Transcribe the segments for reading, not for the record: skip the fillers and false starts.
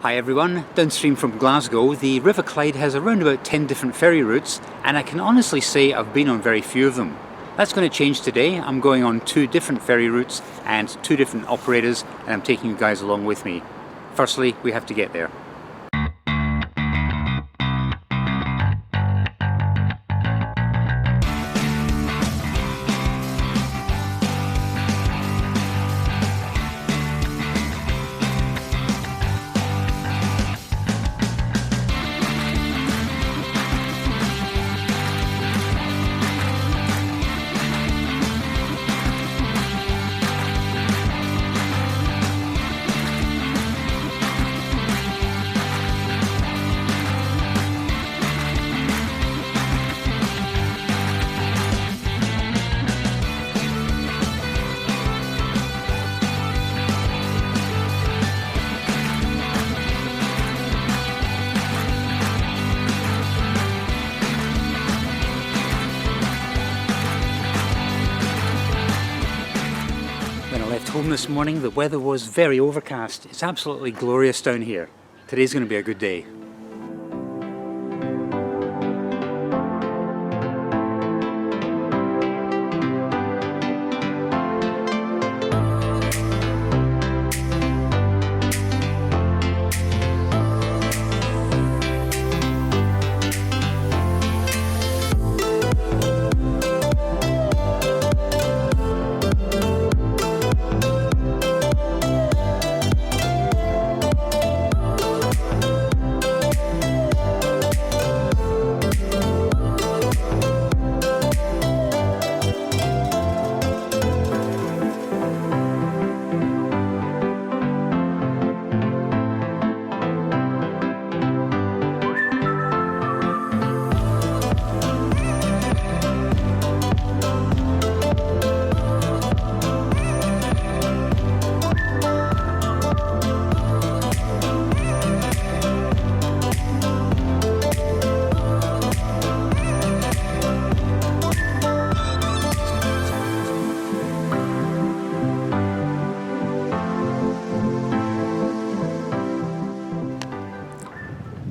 Hi everyone, downstream from Glasgow, the River Clyde has around about 10 different ferry routes, and I can honestly say I've been on very few of them. That's going to change today. I'm going on 2 different ferry routes and 2 different operators, and I'm taking you guys along with me. Firstly, we have to get there. Home this morning, the weather was very overcast. It's absolutely glorious down here. Today's going to be a good day.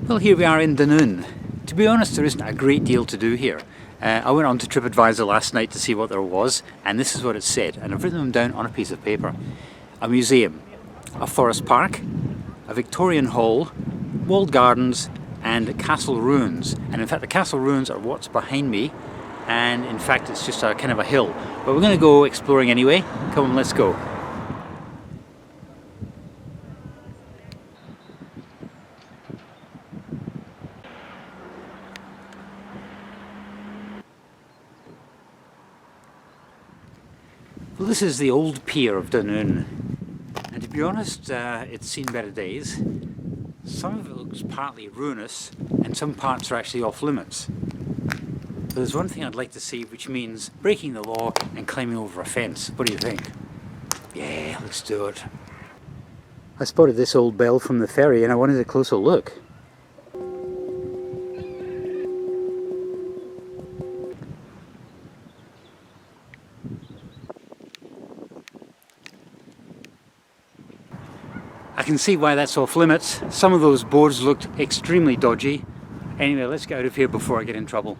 Well, here we are in Dunoon. To be honest, there isn't a great deal to do here. I went on to Tripadvisor last night to see what there was, and this is what it said, and I've written them down on a piece of paper. A museum, a forest park, a Victorian hall, walled gardens, and castle ruins. And in fact, the castle ruins are what's behind me, and in fact, it's just a kind of a hill. But we're going to go exploring anyway. Come on, let's go. Well, this is the old pier of Dunoon, and to be honest, it's seen better days. Some of it looks partly ruinous, and some parts are actually off limits. But there's one thing I'd like to see, which means breaking the law and climbing over a fence. What do you think? Yeah, let's do it. I spotted this old bell from the ferry and I wanted a closer look. I can see why that's off limits. Some of those boards looked extremely dodgy. Anyway, let's get out of here before I get in trouble.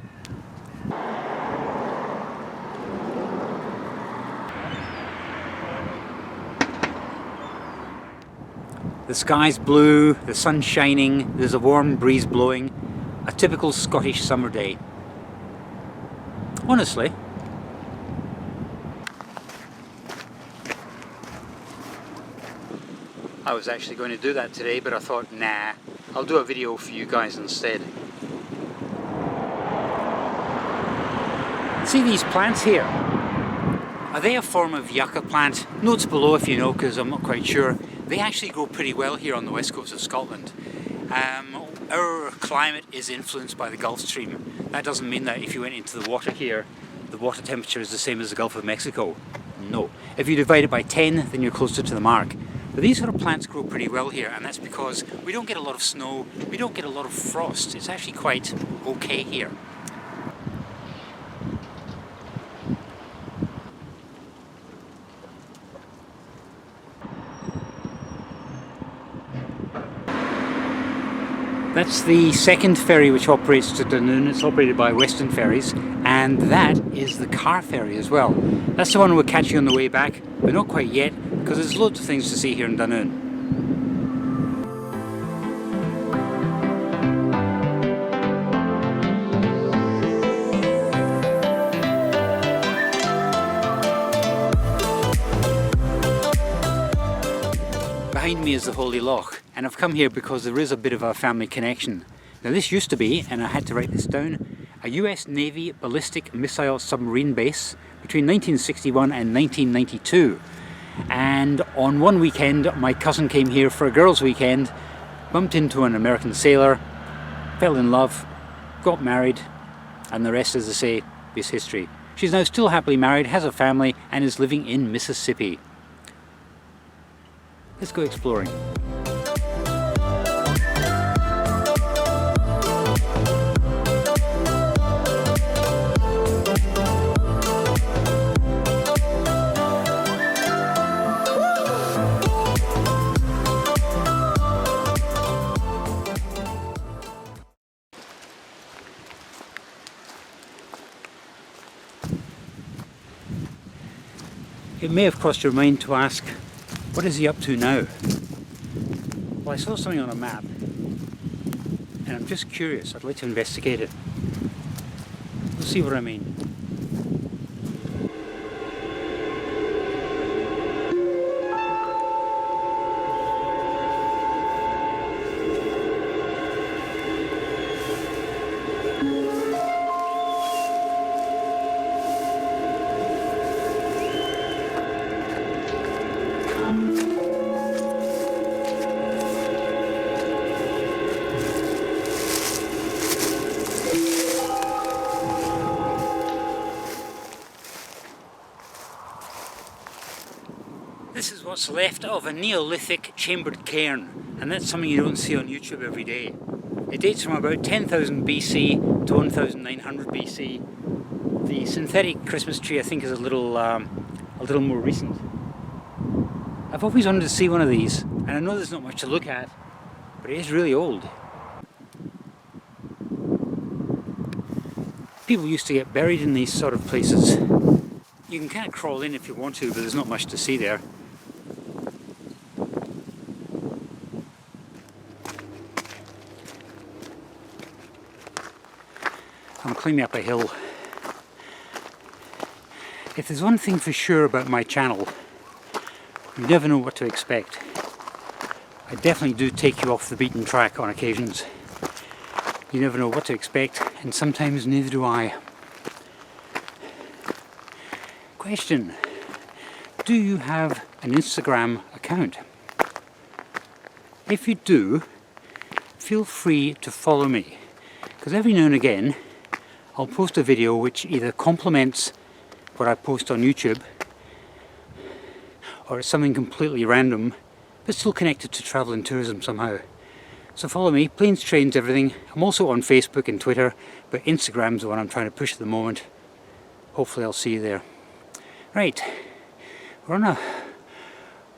The sky's blue, the sun's shining, there's a warm breeze blowing. A typical Scottish summer day. Honestly. I was actually going to do that today, but I thought, nah, I'll do a video for you guys instead. See these plants here? Are they a form of yucca plant? Notes below if you know, because I'm not quite sure. They actually grow pretty well here on the west coast of Scotland. Our climate is influenced by the Gulf Stream. That doesn't mean that if you went into the water here, the water temperature is the same as the Gulf of Mexico. No. If you divide it by 10, then you're closer to the mark. But these sort of plants grow pretty well here, and that's because we don't get a lot of snow, we don't get a lot of frost. It's actually quite okay here. That's the second ferry which operates to Dunoon. It's operated by Western Ferries, and that is the car ferry as well. That's the one we'll catch you on the way back, but not quite yet, because there's loads of things to see here in Dunoon. Behind me is the Holy Loch, and I've come here because there is a bit of a family connection. Now this used to be, and I had to write this down, a US Navy ballistic missile submarine base between 1961 and 1992. And on one weekend my cousin came here for a girls' weekend, bumped into an American sailor, fell in love, got married, and the rest, as I say, is history. She's now still happily married, has a family, and is living in Mississippi. Let's go exploring. It may have crossed your mind to ask, what is he up to now? Well, I saw something on a map and I'm just curious. I'd like to investigate it. You'll see what I mean. This is what's left of a Neolithic chambered cairn, and that's something you don't see on YouTube every day. It dates from about 10,000 BC to 1900 BC. The synthetic Christmas tree I think is a little more recent. I've always wanted to see one of these, and I know there's not much to look at, but it is really old. People used to get buried in these sort of places. You can kind of crawl in if you want to, but there's not much to see there. I'm climbing up a hill. If there's one thing for sure about my channel, you never know what to expect. I definitely do take you off the beaten track on occasions. You never know what to expect, and sometimes neither do I. Question: do you have an Instagram account? If you do, feel free to follow me, because every now and again I'll post a video which either complements what I post on YouTube, or it's something completely random but still connected to travel and tourism somehow. So follow me, planes, trains, everything. I'm also on Facebook and Twitter, but Instagram's the one I'm trying to push at the moment. Hopefully I'll see you there. Right, we're on a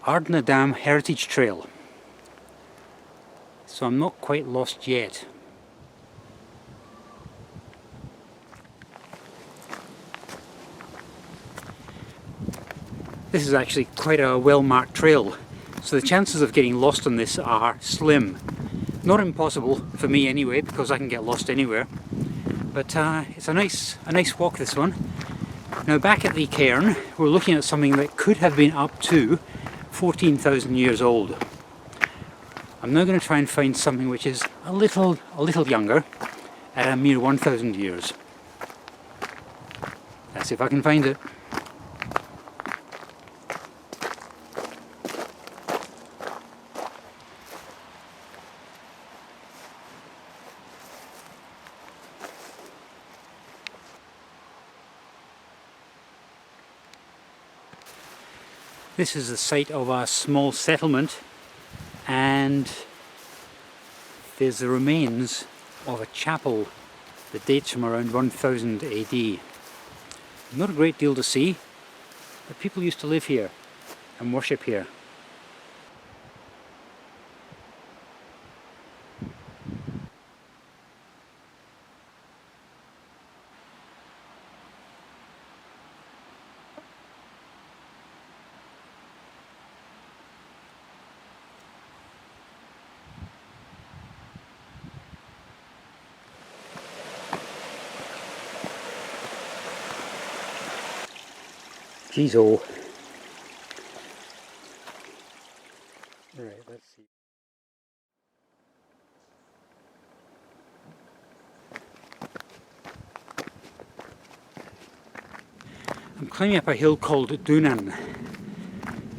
Ardnadam Heritage Trail, so I'm not quite lost yet. This is actually quite a well-marked trail, so the chances of getting lost on this are slim. Not impossible for me anyway, because I can get lost anywhere. But it's a nice walk, this one. Now back at the cairn, we're looking at something that could have been up to 14,000 years old. I'm now going to try and find something which is a little younger, at a mere 1,000 years. Let's see if I can find it. This is the site of a small settlement, and there's the remains of a chapel that dates from around 1000 AD. Not a great deal to see, but people used to live here and worship here. Geez, oh. Right, let's see. I'm climbing up a hill called Dunoon,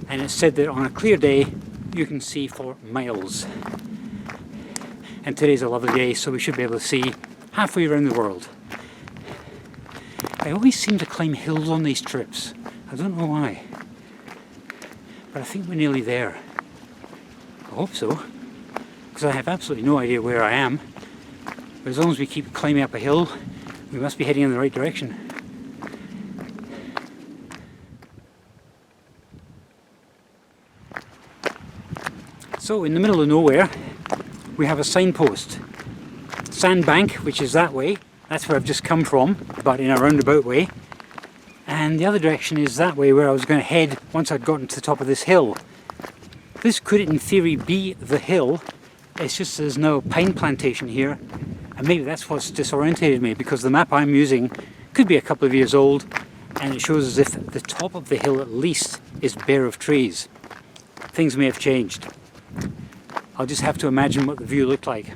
and it's said that on a clear day you can see for miles. And today's a lovely day, so we should be able to see halfway around the world. I always seem to climb hills on these trips. I don't know why, but I think we're nearly there. I hope so, because I have absolutely no idea where I am. But as long as we keep climbing up a hill, we must be heading in the right direction. So in the middle of nowhere, we have a signpost. Sandbank, which is that way. That's where I've just come from, but in a roundabout way. And the other direction is that way, where I was going to head once I'd gotten to the top of this hill. This could in theory be the hill. It's just there's no pine plantation here. And maybe that's what's disorientated me, because the map I'm using could be a couple of years old, and it shows as if the top of the hill at least is bare of trees. Things may have changed. I'll just have to imagine what the view looked like.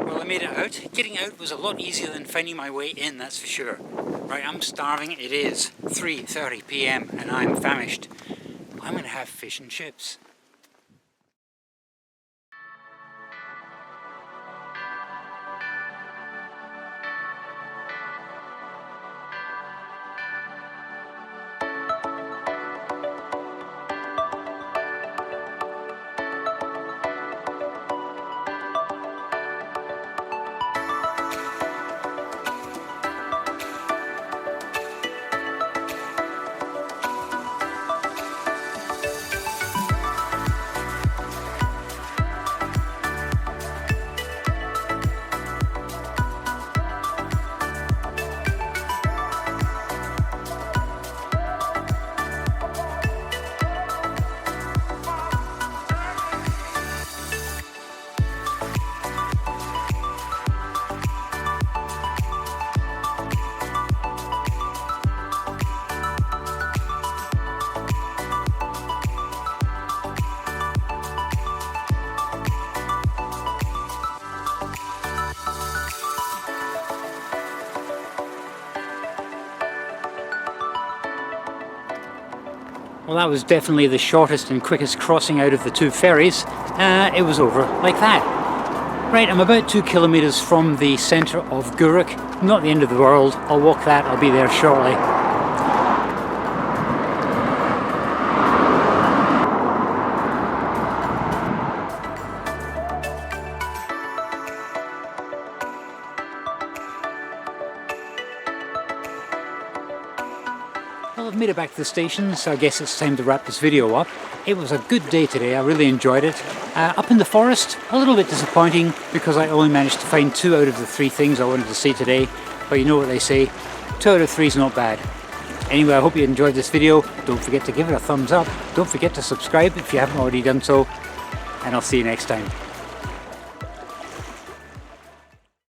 Well, I made it out. Getting out was a lot easier than finding my way in, that's for sure. Right, I'm starving. It is 3:30 p.m. and I'm famished. I'm going to have fish and chips. Well, that was definitely the shortest and quickest crossing out of the two ferries. It was over like that. Right, I'm about 2 kilometers from the centre of Guruk. Not the end of the world. I'll walk that, I'll be there shortly. Well, I've made it back to the station, so I guess it's time to wrap this video up. It was a good day today, I really enjoyed it. Up in the forest, a little bit disappointing because I only managed to find 2 out of the 3 things I wanted to see today. But you know what they say, 2 out of 3 is not bad. Anyway, I hope you enjoyed this video. Don't forget to give it a thumbs up. Don't forget to subscribe if you haven't already done so. And I'll see you next time.